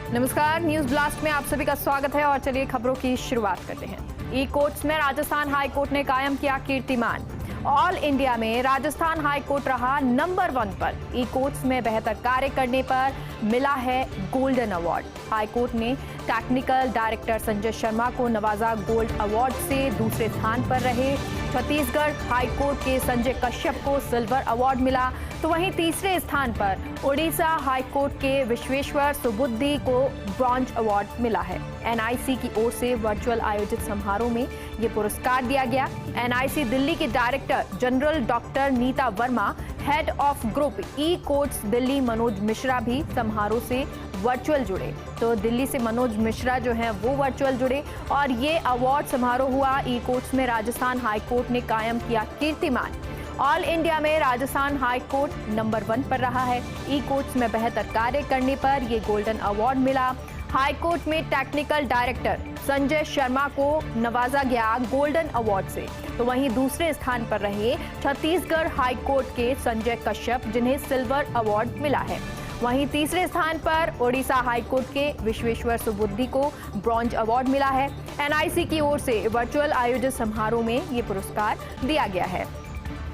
नमस्कार, news blast में आप सभी का स्वागत है और चलिए खबरों की शुरुआत करते हैं। ई कोर्ट्स में राजस्थान हाई कोर्ट ने कायम किया कीर्तिमान। ऑल इंडिया में राजस्थान हाई कोर्ट रहा नंबर 1 पर। ई कोर्ट्स में बेहतर कार्य करने पर मिला है गोल्डन अवार्ड। हाई कोर्ट ने टेक्निकल डायरेक्टर संजय शर्मा को नवाजा गोल्ड अवार्ड से। दूसरे स्थान पर रहे छत्तीसगढ़ हाई कोर्ट के संजय कश्यप को सिल्वर अवार्ड मिला, तो वहीं तीसरे स्थान पर उड़ीसा हाई कोर्ट के विश्वेश्वर सुबुद्धि को ब्रॉन्ज अवार्ड मिला है। एनआईसी की ओर से वर्चुअल आयोजित समारोह में ये पुरस्कार दिया गया। एनआईसी दिल्ली के director general doctor Neeta Verma, head of group e courts Delhi Manoj Mishra भी समारोह से वर्चुअल जुड़े। तो दिल्ली से मनोज मिश्रा जो हैं वो वर्चुअल जुड़े और ये अवार्ड समारोह हुआ। ई कोर्ट्स में राजस्थान हाई कोर्ट ने कायम किया कीर्तिमान। ऑल इंडिया में राजस्थान हाई कोर्ट नंबर 1 पर रहा है। ई कोर्ट्स में बेहतर कार्य करने पर ये गोल्डन अवार्ड मिला। हाई कोर्ट में टेक्निकल डायरेक्टर संजय शर्मा को नवाजा गया गोल्डन अवार्ड से, तो वहीं दूसरे स्थान पर रहे छत्तीसगढ़ हाई कोर्ट के संजय कश्यप, जिन्हें सिल्वर अवार्ड मिला है। वहीं तीसरे स्थान पर उड़ीसा हाई कोर्ट के विश्वेश्वर सुबुद्धि को ब्रॉन्ज अवार्ड मिला है। एनआईसी की ओर से वर्चुअल आयोजित समारोह में ये पुरस्कार दिया गया है।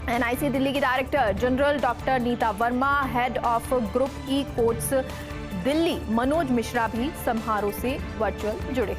एनआईसी दिल्ली की director general doctor Neeta Verma, head of group e courts Delhi Manoj Mishra भी समारोह से वर्चुअल जुड़े।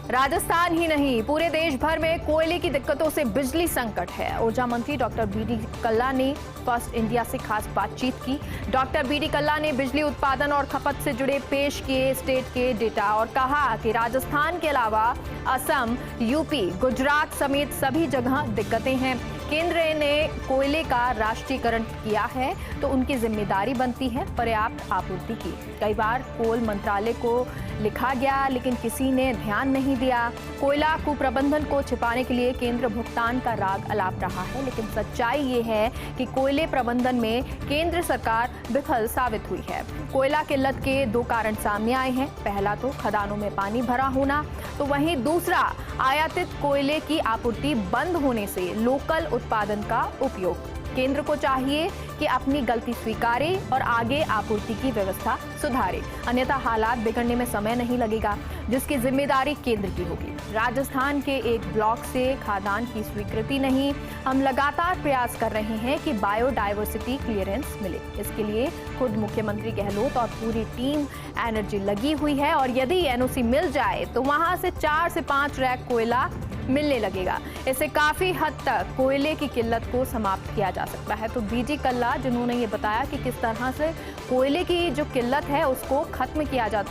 राजस्थान ही नहीं, पूरे देश भर में कोयले की दिक्कतों से बिजली संकट है। ऊर्जा मंत्री डॉक्टर बीडी कल्ला ने फर्स्ट इंडिया से खास बातचीत की। डॉक्टर बीडी कल्ला ने बिजली उत्पादन और खपत से जुड़े पेश किए स्टेट के डेटा और कहा कि राजस्थान के अलावा असम, यूपी, गुजरात समेत सभी जगह दिक्कतें हैं। केंद्र ने कोयले का राष्ट्रीयकरण किया है, तो उनकी जिम्मेदारी बनती है पर्याप्त आपूर्ति की। कई बार कोल मंत्रालय को लिखा गया, लेकिन किसी ने ध्यान नहीं दिया। कोयला कुप्रबंधन को छिपाने के लिए केंद्र भुगतान का राग अलाप रहा है, लेकिन सच्चाई ये है कि कोयले प्रबंधन में केंद्र सरकार विफल साबित हुई है। कोयला किल्लत के 2 कारण सामने आए हैं। पहला तो खदानों में पानी भरा होना, तो वहीं दूसरा आयातित कोयले की आपूर्ति बंद होने से लोकल उत्पादन का उपयोग। केंद्र को चाहिए कि अपनी गलती स्वीकारे और आगे आपूर्ति की व्यवस्था सुधारे, अन्यथा हालात बिगड़ने में समय नहीं लगेगा, जिसकी जिम्मेदारी केंद्र की होगी। राजस्थान के एक ब्लॉक से खादान की स्वीकृति नहीं। हम लगातार प्रयास कर रहे हैं कि बायोडायवर्सिटी क्लियरेंस मिले। इसके लिए खुद मुख्यमंत्री गहलोत और पूरी टीम एनर्जी लगी हुई है और यदि एनओसी मिल जाए तो वहां से 4 से 5 रैक कोयला मिलने लगेगा। इससे काफी हद तक कोयले की किल्लत को समाप्त किया जा सकता है। तो बीडी कल्ला जिन्होंने ये बताया कि किस तरह से कोयले की जो किल्लत है उसको खत्म किया जा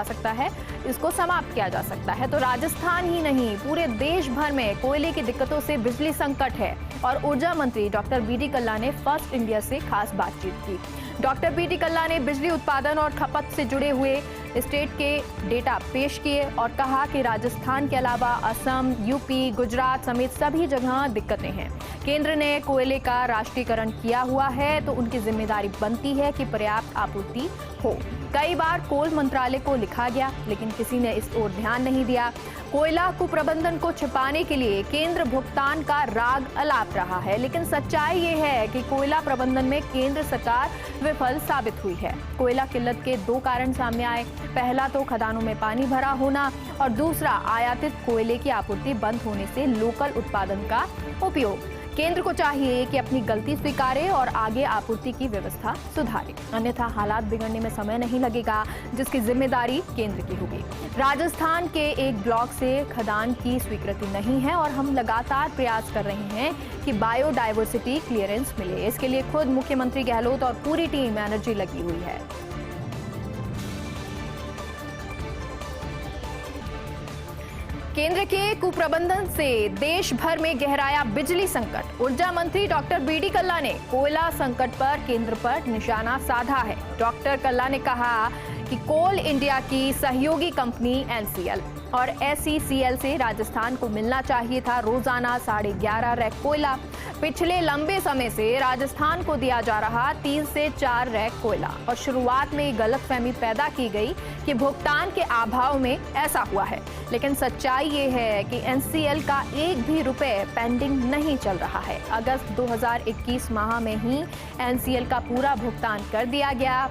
सकता है, इसको समाप्त किया जा सकता है। तो राजस्थान ही नहीं, पूरे देश भर में कोयले की दिक्कतों से बिजली संकट है और ऊर्जा मंत्री डॉक्टर बीडी कल्ला ने फर्स्ट इंडिया से खास बातचीत की। डॉक्टर बीडी कल्ला ने बिजली उत्पादन और खपत से जुड़े हुए स्टेट के डेटा पेश किए और कहा कि राजस्थान के अलावा असम, यूपी, गुजरात समेत सभी जगह दिक्कतें हैं। केंद्र ने कोयले का राष्ट्रीयकरण किया हुआ है, तो उनकी जिम्मेदारी बनती है कि पर्याप्त आपूर्ति हो। कई बार कोल मंत्रालय को लिखा गया, लेकिन किसी ने इस ओर ध्यान नहीं दिया। कोयला कुप्रबंधन को छिपाने के लिए केंद्र भुगतान का राग अलाप रहा है, लेकिन सच्चाई ये है कि कोयला प्रबंधन में केंद्र सरकार विफल साबित हुई है। कोयला किल्लत के 2 कारण सामने आए। पहला तो खदानों में पानी भरा होना और दूसरा आयातित कोयले की आपूर्ति बंद होने से लोकल उत्पादन का उपयोग। केंद्र को चाहिए कि अपनी गलती स्वीकारे और आगे आपूर्ति की व्यवस्था सुधारे, अन्यथा हालात बिगड़ने में समय नहीं लगेगा, जिसकी जिम्मेदारी केंद्र की होगी। राजस्थान के एक ब्लॉक से खदान की स्वीकृति नहीं है और हम लगातार प्रयास कर रहे हैं कि बायोडायवर्सिटी क्लियरेंस मिले। इसके लिए खुद मुख्यमंत्री गहलोत और पूरी टीम एनर्जी लगी हुई है। केंद्र के कुप्रबंधन से देश भर में गहराया बिजली संकट। ऊर्जा मंत्री डॉक्टर बीडी कल्ला ने कोयला संकट पर केंद्र पर निशाना साधा है। डॉक्टर कल्ला ने कहा कि कोल इंडिया की सहयोगी कंपनी एनसीएल और SECL से राजस्थान को मिलना चाहिए था रोजाना 11.5 रैक कोयला। पिछले लंबे समय से राजस्थान को दिया जा रहा 3 से 4 रैक कोयला और शुरुआत में गलतफहमी पैदा की गई कि भुगतान के अभाव में ऐसा हुआ है, लेकिन सच्चाई ये है कि NCL का एक भी रुपए पेंडिंग नहीं चल रहा है। अगस्त 2021 माह में ही NCL का पूरा भुगतान कर दिया गया।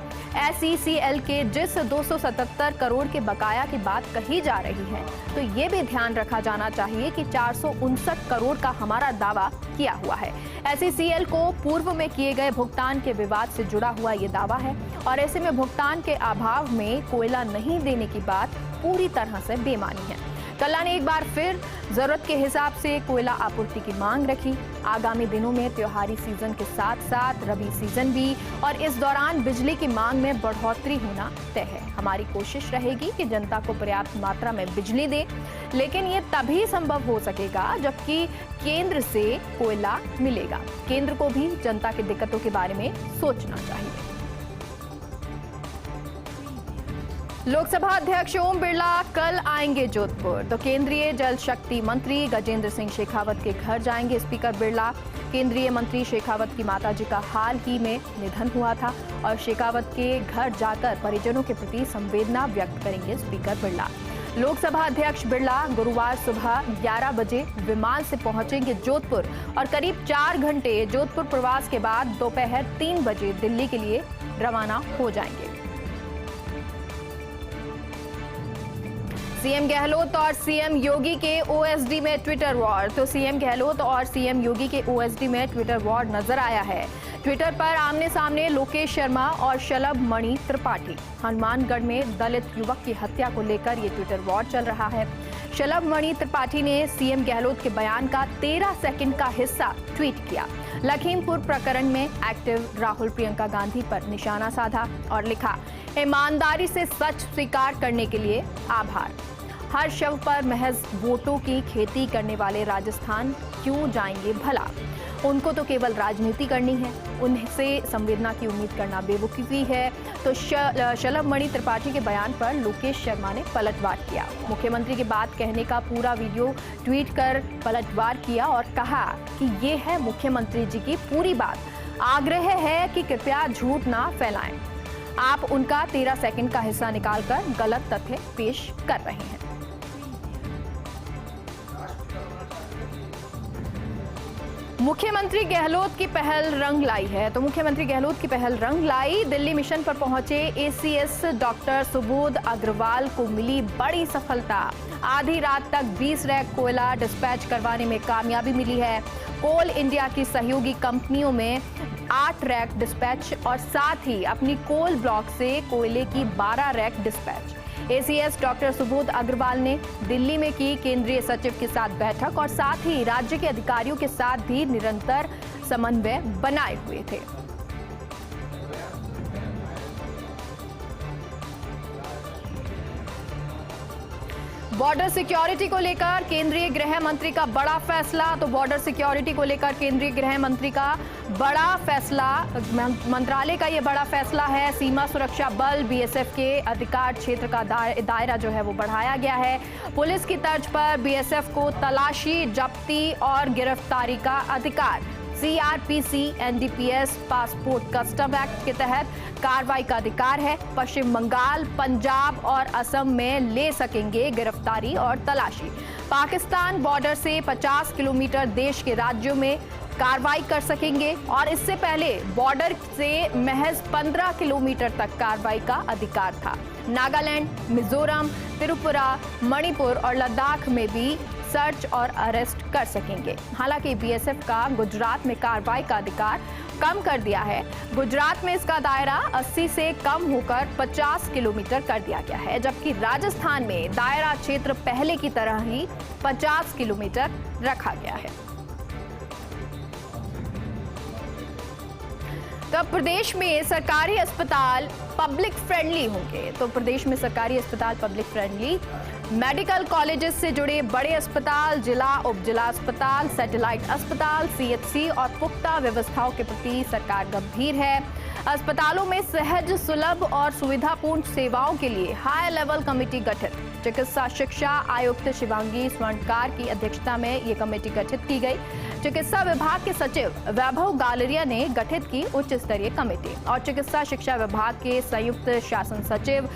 SECL के जिस 277 करोड़ के बकाया की बात कही जा रही है, तो ये भी ध्यान रखा जाना चाहिए कि 459 करोड़ का हमारा दावा किया हुआ है। SECL को पूर्व में किए गए भुगतान के विवाद से जुड़ा हुआ ये दावा है और ऐसे में भुगतान के अभाव में कोयला नहीं देने की बात पूरी तरह से बेमानी है। कल्ला ने एक बार फिर जरूरत के हिसाब से कोयला आपूर्ति की मांग रखी। आगामी दिनों में त्योहारी सीजन के साथ साथ रबी सीजन भी, और इस दौरान बिजली की मांग में बढ़ोतरी होना तय है। हमारी कोशिश रहेगी कि जनता को पर्याप्त मात्रा में बिजली दे, लेकिन ये तभी संभव हो सकेगा जबकि केंद्र से कोयला मिलेगा। केंद्र को भी जनता की दिक्कतों के बारे में सोचना चाहिए। लोकसभा अध्यक्ष ओम बिरला कल आएंगे जोधपुर, तो केंद्रीय जल शक्ति मंत्री गजेंद्र सिंह शेखावत के घर जाएंगे स्पीकर बिरला। केंद्रीय मंत्री शेखावत की माताजी का हाल ही में निधन हुआ था और शेखावत के घर जाकर परिजनों के प्रति संवेदना व्यक्त करेंगे स्पीकर बिरला। लोकसभा अध्यक्ष बिरला गुरुवार सुबह 11 बजे विमान से पहुंचेंगे जोधपुर और करीब 4 घंटे जोधपुर प्रवास के बाद दोपहर 3 बजे दिल्ली के लिए रवाना हो जाएंगे। सीएम गहलोत और सीएम योगी के ओएसडी में ट्विटर वॉर, तो सीएम गहलोत और सीएम योगी के ओएसडी में ट्विटर वॉर नजर आया है। ट्विटर पर आमने सामने लोकेश शर्मा और शलभ मणि त्रिपाठी। हनुमानगढ़ में दलित युवक की हत्या को लेकर ये ट्विटर वॉर चल रहा है। शलभ मणि त्रिपाठी ने सीएम गहलोत के बयान का 13 सेकंड का हिस्सा ट्वीट किया। लखीमपुर प्रकरण में एक्टिव राहुल प्रियंका गांधी पर निशाना साधा और लिखा, ईमानदारी से सच स्वीकार करने के लिए आभार। हर शव पर महज वोटों की खेती करने वाले राजस्थान क्यों जाएंगे भला? उनको तो केवल राजनीति करनी है, उनसे संवेदना की उम्मीद करना बेवकूफ़ी है। तो शलभ मणि त्रिपाठी के बयान पर लोकेश शर्मा ने पलटवार किया। मुख्यमंत्री की बात कहने का पूरा वीडियो ट्वीट कर पलटवार किया और कहा कि ये है मुख्यमंत्री जी की पूरी बात। आग्रह है कि कृपया झूठ ना फैलाएं। आप उनका 13 सेकंड का हिस्सा निकालकर गलत तथ्य पेश कर रहे हैं। मुख्यमंत्री गहलोत की पहल रंग लाई है, तो मुख्यमंत्री गहलोत की पहल रंग लाई। दिल्ली मिशन पर पहुंचे ACS डॉक्टर सुबोध अग्रवाल को मिली बड़ी सफलता। आधी रात तक 20 रैक कोयला डिस्पैच करवाने में कामयाबी मिली है। कोल इंडिया की सहयोगी कंपनियों में 8 रैक डिस्पैच और साथ ही अपनी कोल ब्लॉक से कोयले की 12 rake dispatch. ACS doctor Subodh Agarwal ने दिल्ली में की केंद्रीय सचिव के साथ बैठक और साथ ही राज्य के अधिकारियों के साथ भी निरंतर समन्वय बनाए हुए थे। बॉर्डर सिक्योरिटी को लेकर केंद्रीय गृह मंत्री का बड़ा फैसला, तो बॉर्डर सिक्योरिटी को लेकर केंद्रीय गृह मंत्री का बड़ा फैसला, मंत्रालय का ये बड़ा फैसला है। सीमा सुरक्षा बल BSF के अधिकार क्षेत्र का दायरा जो है वो बढ़ाया गया है। पुलिस की तर्ज पर BSF को तलाशी, जब्ती और गिरफ्तारी का अधिकार। CRPC NDPS passport custom act के तहत कार्रवाई का अधिकार है। पश्चिम बंगाल, पंजाब और असम में ले सकेंगे गिरफ्तारी और तलाशी। पाकिस्तान बॉर्डर से 50 किलोमीटर देश के राज्यों में कार्रवाई कर सकेंगे और इससे पहले बॉर्डर से महज 15 किलोमीटर तक कार्रवाई का अधिकार था। नागालैंड, मिजोरम, त्रिपुरा, मणिपुर और लद्दाख में भी सर्च और अरेस्ट कर सकेंगे। हालांकि BSF का गुजरात में कार्रवाई का अधिकार कम कर दिया है। गुजरात में इसका दायरा 80 से कम होकर 50 किलोमीटर कर दिया गया है, जबकि राजस्थान में दायरा क्षेत्र पहले की तरह ही 50 किलोमीटर रखा गया है। तो प्रदेश में सरकारी अस्पताल पब्लिक फ्रेंडली होंगे, तो प्रदेश में सरकारी अस्पताल पब्लिक फ्रेंडली। मेडिकल कॉलेजेस से जुड़े बड़े अस्पताल, जिला उपजिला अस्पताल, सैटेलाइट अस्पताल, CHC और पुख्ता व्यवस्थाओं के प्रति सरकार गंभीर है। अस्पतालों में सहज, सुलभ और सुविधापूर्ण सेवाओं के लिए हाई लेवल कमेटी गठित। चिकित्सा शिक्षा आयुक्त शिवांगी स्वर्णकार की अध्यक्षता में ये कमेटी गठित की गई। चिकित्सा विभाग के सचिव वैभव गालरिया ने गठित की उच्च स्तरीय कमेटी और चिकित्सा शिक्षा विभाग के संयुक्त शासन सचिव,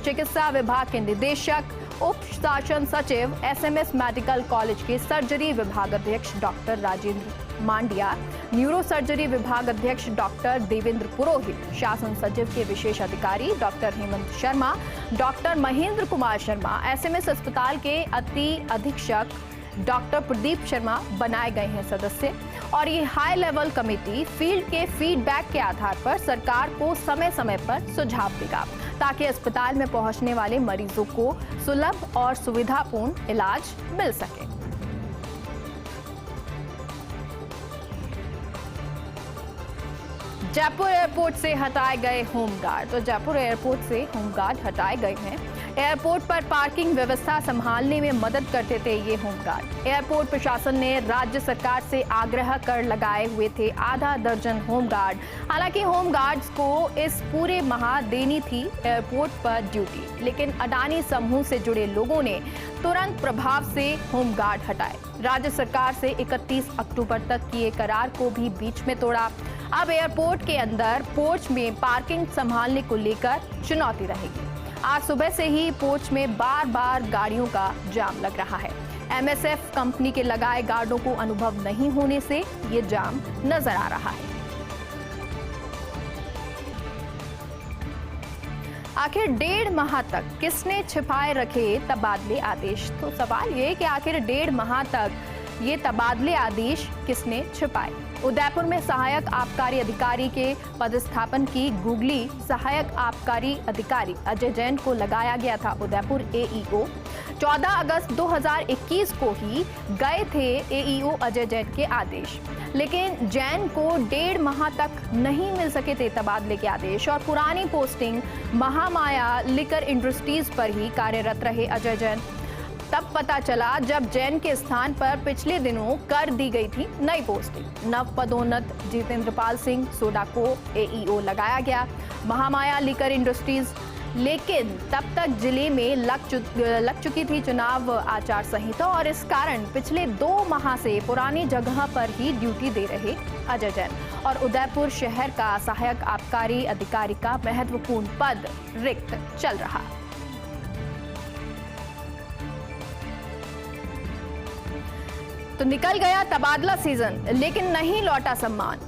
चिकित्सा विभाग के निदेशक, उप शासन सचिव, एसएमएस मेडिकल कॉलेज के सर्जरी विभाग अध्यक्ष डॉक्टर राजेंद्र मांडिया, न्यूरो सर्जरी विभाग अध्यक्ष डॉक्टर देवेंद्र पुरोहित, शासन सचिव के विशेष अधिकारी doctor Hemant Sharma, doctor Mahendra Kumar Sharma, SMS अस्पताल के अति अधीक्षक डॉक्टर प्रदीप शर्मा बनाए गए हैं सदस्य। और ये हाई लेवल कमेटी फील्ड के फीडबैक के आधार पर सरकार को समय समय पर सुझाव देगा ताकि अस्पताल में पहुंचने वाले मरीजों को सुलभ और सुविधापूर्ण इलाज मिल सके। जयपुर एयरपोर्ट से हटाए गए होमगार्ड। तो जयपुर एयरपोर्ट से होमगार्ड हटाए गए हैं। एयरपोर्ट पर पार्किंग व्यवस्था संभालने में मदद करते थे ये होमगार्ड। एयरपोर्ट प्रशासन ने राज्य सरकार से आग्रह कर लगाए हुए थे आधा दर्जन होमगार्ड। हालांकि होमगार्ड्स को इस पूरे माह देनी थी एयरपोर्ट पर ड्यूटी, लेकिन अडानी समूह से जुड़े लोगों ने तुरंत प्रभाव से होमगार्ड हटाए। राज्य सरकार से 31 अक्टूबर तक किए करार को भी बीच में तोड़ा। अब एयरपोर्ट के अंदर पोर्च में पार्किंग संभालने को लेकर चुनौती रहेगी। आज सुबह से ही पोर्च में बार बार गाड़ियों का जाम लग रहा है। एमएसएफ कंपनी के लगाए गार्डों को अनुभव नहीं होने से ये जाम नजर आ रहा है। आखिर 1.5 माह तक किसने छिपाए रखे तबादले आदेश? तो सवाल ये कि आखिर 1.5 माह तक ये तबादले आदेश किसने छिपाए? उदयपुर में सहायक आबकारी अधिकारी के पदस्थापन की गुगली सहायक आबकारी अधिकारी अजय जैन को लगाया गया था उदयपुर एईओ। 14 अगस्त 2021 को ही गए थे एईओ अजय जैन के आदेश, लेकिन जैन को 1.5 माह तक नहीं मिल सके थे तबादले के आदेश और पुरानी पोस्टिंग महामाया लिकर इंडस्ट्रीज पर ही कार्यरत रहे अजय जैन। तब पता चला जब जैन के स्थान पर पिछले दिनों कर दी गई थी नई पोस्टिंग। नव पदोन्नत जितेंद्रपाल सिंह सोडा को एईओ लगाया गया महामाया लिकर इंडस्ट्रीज, लेकिन तब तक जिले में लग चुकी थी चुनाव आचार संहिता और इस कारण पिछले 2 माह से पुरानी जगह पर ही ड्यूटी दे रहे अजय जैन और उदयपुर शहर का सहायक आबकारी अधिकारी का महत्वपूर्ण पद रिक्त चल रहा। तो निकल गया तबादला सीजन, लेकिन नहीं लौटा सम्मान।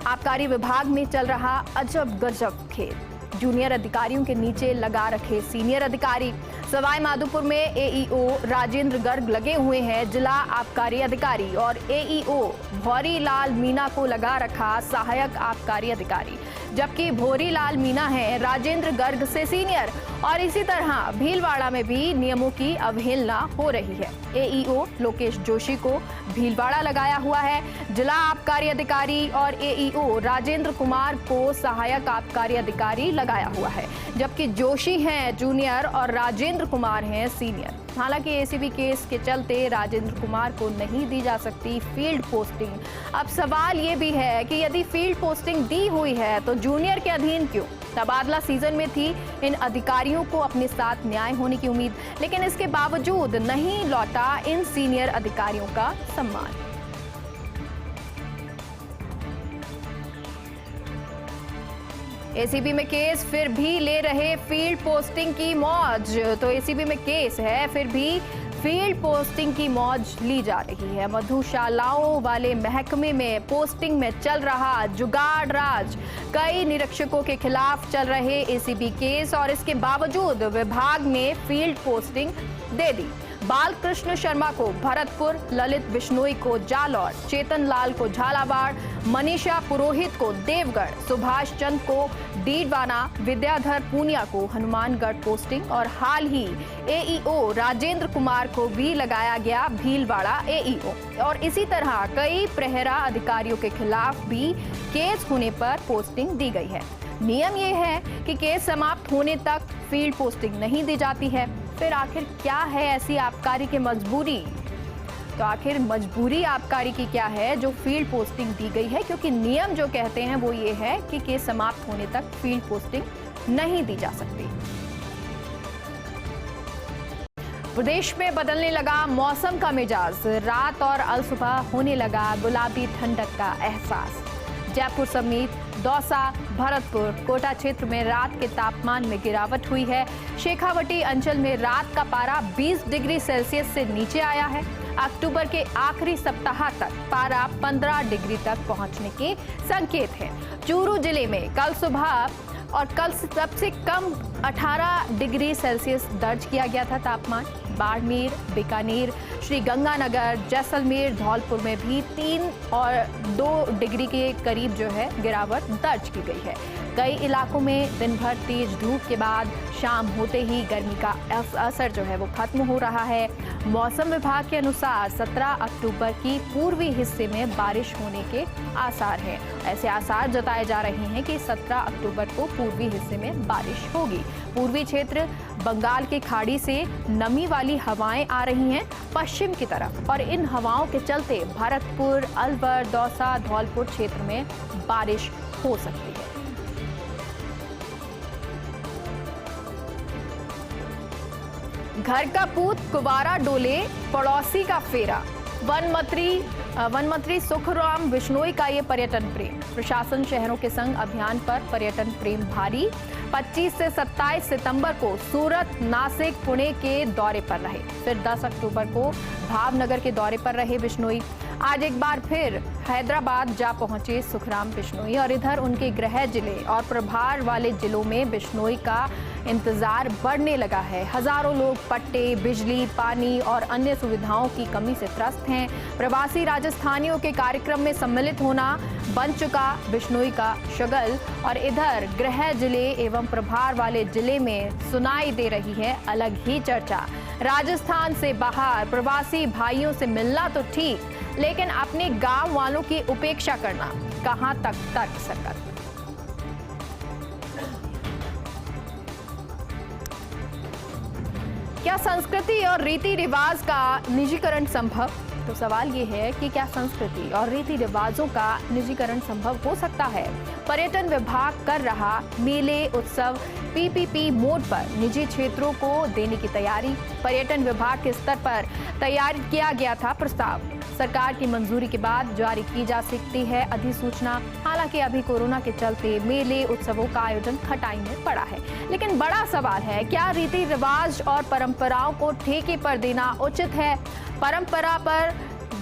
आबकारी विभाग में चल रहा अजब गजब खेल। जूनियर अधिकारियों के नीचे लगा रखे सीनियर अधिकारी। सवाई माधोपुर में एईओ राजेंद्र गर्ग लगे हुए हैं जिला आबकारी अधिकारी और एईओ भौरी लाल मीना को लगा रखा सहायक आबकारी अधिकारी, जबकि भौरी लाल मीना है राजेंद्र गर्ग से सीनियर। और इसी तरह भीलवाड़ा में भी नियमों की अवहेलना हो रही है। एईओ लोकेश जोशी को भीलवाड़ा लगाया हुआ है जिला आबकारी अधिकारी और एईओ राजेंद्र कुमार को सहायक आबकारी अधिकारी लगाया हुआ है, जबकि जोशी हैं जूनियर और राजेंद्र कुमार हैं सीनियर। हालांकि एसीबी केस के चलते राजेंद्र कुमार को नहीं दी जा सकती फील्ड पोस्टिंग। अब सवाल ये भी है कि यदि फील्ड पोस्टिंग दी हुई है तो जूनियर के अधीन क्यों? तबादला सीजन में थी इन अधिकारियों को अपने साथ न्याय होने की उम्मीद, लेकिन इसके बावजूद नहीं लौटा इन सीनियर अधिकारियों का सम्मान। एसीबी में केस फिर भी ले रहे फील्ड पोस्टिंग की मौज। तो एसीबी में केस है फिर भी फील्ड पोस्टिंग की मौज ली जा रही है। मधुशालाओं वाले महकमे में पोस्टिंग में चल रहा जुगाड़ राज। कई निरीक्षकों के खिलाफ चल रहे एसीबी केस और इसके बावजूद विभाग ने फील्ड पोस्टिंग दे दी। बालकृष्ण शर्मा को भरतपुर, ललित बिश्नोई को जालौर, चेतन लाल को झालावाड़, मनीषा पुरोहित को देवगढ़, सुभाष चंद को डीडवाना, विद्याधर पूनिया को हनुमानगढ़ पोस्टिंग और हाल ही एईओ राजेंद्र कुमार को भी लगाया गया भीलवाड़ा एईओ। और इसी तरह कई प्रहरा अधिकारियों के खिलाफ भी केस होने पर पोस्टिंग दी गई है। नियम ये है कि केस समाप्त होने तक फील्ड पोस्टिंग नहीं दी जाती है। फिर आखिर क्या है ऐसी आबकारी की मजबूरी? तो आखिर मजबूरी आबकारी की क्या है जो फील्ड पोस्टिंग दी गई है, क्योंकि नियम जो कहते हैं वो ये है कि केस समाप्त होने तक फील्ड पोस्टिंग नहीं दी जा सकती। प्रदेश में बदलने लगा मौसम का मिजाज, रात और अलसुबह होने लगा गुलाबी ठंडक का एहसास। जयपुर समेत दौसा, भरतपुर, कोटा क्षेत्र में रात के तापमान में गिरावट हुई है। शेखावटी अंचल में रात का पारा 20 डिग्री सेल्सियस से नीचे आया है। अक्टूबर के आखिरी सप्ताह तक पारा 15 डिग्री तक पहुंचने के संकेत हैं। चूरू जिले में कल सुबह और कल सबसे कम 18 डिग्री सेल्सियस दर्ज किया गया था तापमान। बाड़मेर, बीकानेर, श्रीगंगानगर, जैसलमेर, धौलपुर में भी 3 और 2 डिग्री के करीब जो है गिरावट दर्ज की गई है। कई इलाकों में दिन भर तेज धूप के बाद शाम होते ही गर्मी का असर जो है वो खत्म हो रहा है। मौसम विभाग के अनुसार 17 अक्टूबर की पूर्वी हिस्से में बारिश होने के आसार हैं। ऐसे आसार जताए जा रहे हैं कि 17 अक्टूबर को पूर्वी हिस्से में बारिश होगी। पूर्वी क्षेत्र बंगाल की खाड़ी से नमी वाली हवाएं आ रही हैं पश्चिम की तरफ, और इन हवाओं के चलते भरतपुर, अलवर, दौसा, धौलपुर क्षेत्र में बारिश हो सकती है। घर का पूत कुवारा डोले, पड़ोसी का फेरा। वन मंत्री सुखराम बिश्नोई का ये पर्यटन प्रेम। प्रशासन शहरों के संग अभियान पर पर्यटन प्रेम भारी। 25 से 27 सितंबर को सूरत, नासिक, पुणे के दौरे पर रहे। फिर 10 अक्टूबर को भावनगर के दौरे पर रहे बिश्नोई। आज एक बार फिर हैदराबाद जा पहुंचे सुखराम बिश्नोई, और इधर उनके गृह जिले और प्रभार वाले जिलों में बिश्नोई का इंतजार बढ़ने लगा है। हजारों लोग पट्टे, बिजली, पानी और अन्य सुविधाओं की कमी से त्रस्त हैं। प्रवासी राजस्थानियों के कार्यक्रम में सम्मिलित होना बन चुका बिश्नोई का शगल, और इधर गृह जिले एवं प्रभार वाले जिले में सुनाई दे रही है अलग ही चर्चा। राजस्थान से बाहर प्रवासी भाइयों से मिलना तो ठीक, लेकिन अपने गांव वालों की उपेक्षा करना कहां तक तर्कसंगत। क्या संस्कृति और रीति रिवाज का निजीकरण संभव? तो सवाल ये है कि क्या संस्कृति और रीति रिवाजों का निजीकरण संभव हो सकता है? पर्यटन विभाग कर रहा मेले उत्सव पीपीपी मोड पर निजी क्षेत्रों को देने की तैयारी। पर्यटन विभाग के स्तर पर तैयार किया गया था प्रस्ताव। सरकार की मंजूरी के बाद जारी की जा सकती है अधिसूचना। हालांकि अभी कोरोना के चलते मेले उत्सवों का आयोजन खटाई में पड़ा है। लेकिन बड़ा सवाल है, क्या रीति रिवाज और परंपराओं को ठेके पर देना उचित है? परंपरा पर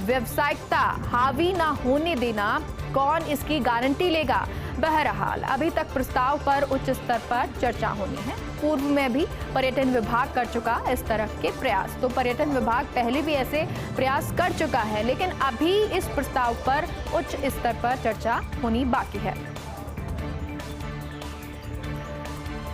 व्यावसायिकता हावी ना होने देना, कौन इसकी गारंटी लेगा? बहरहाल अभी तक प्रस्ताव पर उच्च स्तर पर चर्चा होनी है। पूर्व में भी पर्यटन विभाग कर चुका इस तरह के प्रयास, तो पर्यटन विभाग पहले भी ऐसे प्रयास कर चुका है, लेकिन अभी इस प्रस्ताव पर उच्च स्तर पर चर्चा होनी बाकी है।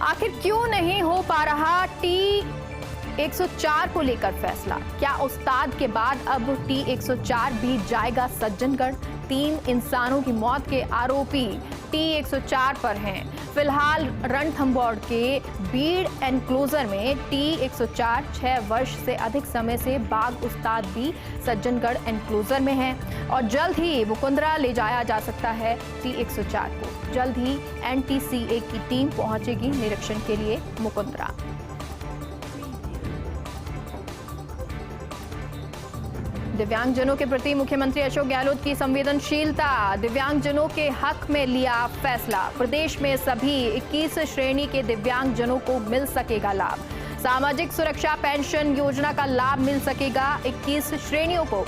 आखिर क्यों नहीं हो पा रहा T-104 को लेकर फैसला? क्या उस्ताद के बाद अब T-104 भी जाएगा सज्जनगढ़? 3 इंसानों की मौत के आरोपी T-104 पर हैं। फिलहाल रणथंभौर के बीड़ एनक्लोजर में T-104 6 वर्ष से अधिक समय से बाघ उस्ताद भी सज्जनगढ़ एनक्लोजर में है, और जल्द ही मुकुंदरा ले जाया जा सकता है T-104 को। जल्द ही NTCA की टीम पहुंचेगी निरीक्षण के लिए मुकुंदरा। दिव्यांगजनों के प्रति मुख्यमंत्री अशोक गहलोत की संवेदनशीलता। दिव्यांगजनों के हक में लिया फैसला। प्रदेश में सभी 21 श्रेणी के दिव्यांगजनों को मिल सकेगा लाभ। सामाजिक सुरक्षा पेंशन योजना का लाभ मिल सकेगा 21 श्रेणियों को।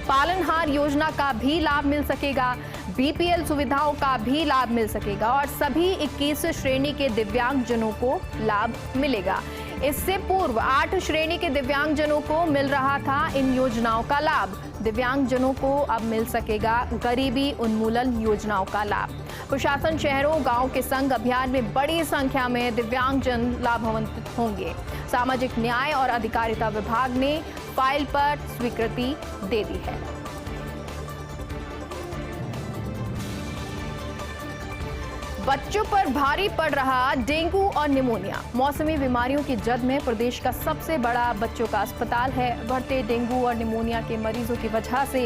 पालनहार योजना का भी लाभ मिल सकेगा। बीपीएल सुविधाओं का भी लाभ मिल सकेगा, और सभी 21 श्रेणी के दिव्यांगजनों को लाभ मिलेगा। इससे पूर्व 8 श्रेणी के दिव्यांगजनों को मिल रहा था इन योजनाओं का लाभ। दिव्यांगजनों को अब मिल सकेगा गरीबी उन्मूलन योजनाओं का लाभ। प्रशासन शहरों गांव के संग अभियान में बड़ी संख्या में दिव्यांगजन लाभान्वित होंगे। सामाजिक न्याय और अधिकारिता विभाग ने फाइल पर स्वीकृति दे दी है। बच्चों पर भारी पड़ रहा डेंगू और निमोनिया। मौसमी बीमारियों की जद में प्रदेश का सबसे बड़ा बच्चों का अस्पताल है। बढ़ते डेंगू और निमोनिया के मरीजों की वजह से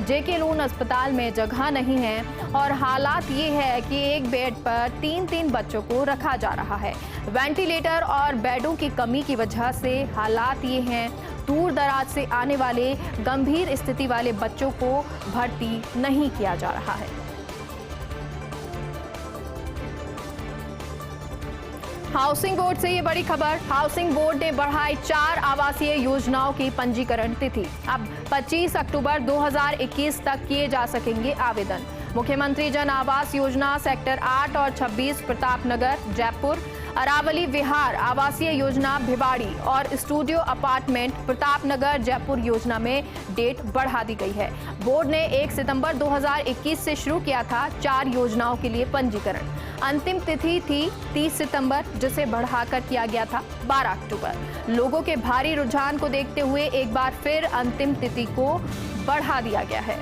जेके लोन अस्पताल में जगह नहीं है और हालात ये है कि एक बेड पर 3-3 बच्चों को रखा जा रहा है। वेंटिलेटर और बेडों की कमी की वजह से हालात ये हैं, दूर दराज से आने वाले गंभीर स्थिति वाले बच्चों को भर्ती नहीं किया जा रहा है। हाउसिंग बोर्ड से ये बड़ी खबर। हाउसिंग बोर्ड ने बढ़ाई 4 आवासीय योजनाओं की पंजीकरण तिथि। अब 25 अक्टूबर 2021 तक किए जा सकेंगे आवेदन। मुख्यमंत्री जन आवास योजना सेक्टर 8 और 26 प्रतापनगर जयपुर, अरावली विहार आवासीय योजना भिवाड़ी और स्टूडियो अपार्टमेंट प्रतापनगर जयपुर योजना में डेट बढ़ा दी गई है। बोर्ड ने 1 सितंबर 2021 से शुरू किया था 4 योजनाओं के लिए पंजीकरण। अंतिम तिथि थी 30 सितंबर, जिसे बढ़ाकर किया गया था 12 अक्टूबर। लोगों के भारी रुझान को देखते हुए एक बार फिर अंतिम तिथि को बढ़ा दिया गया है।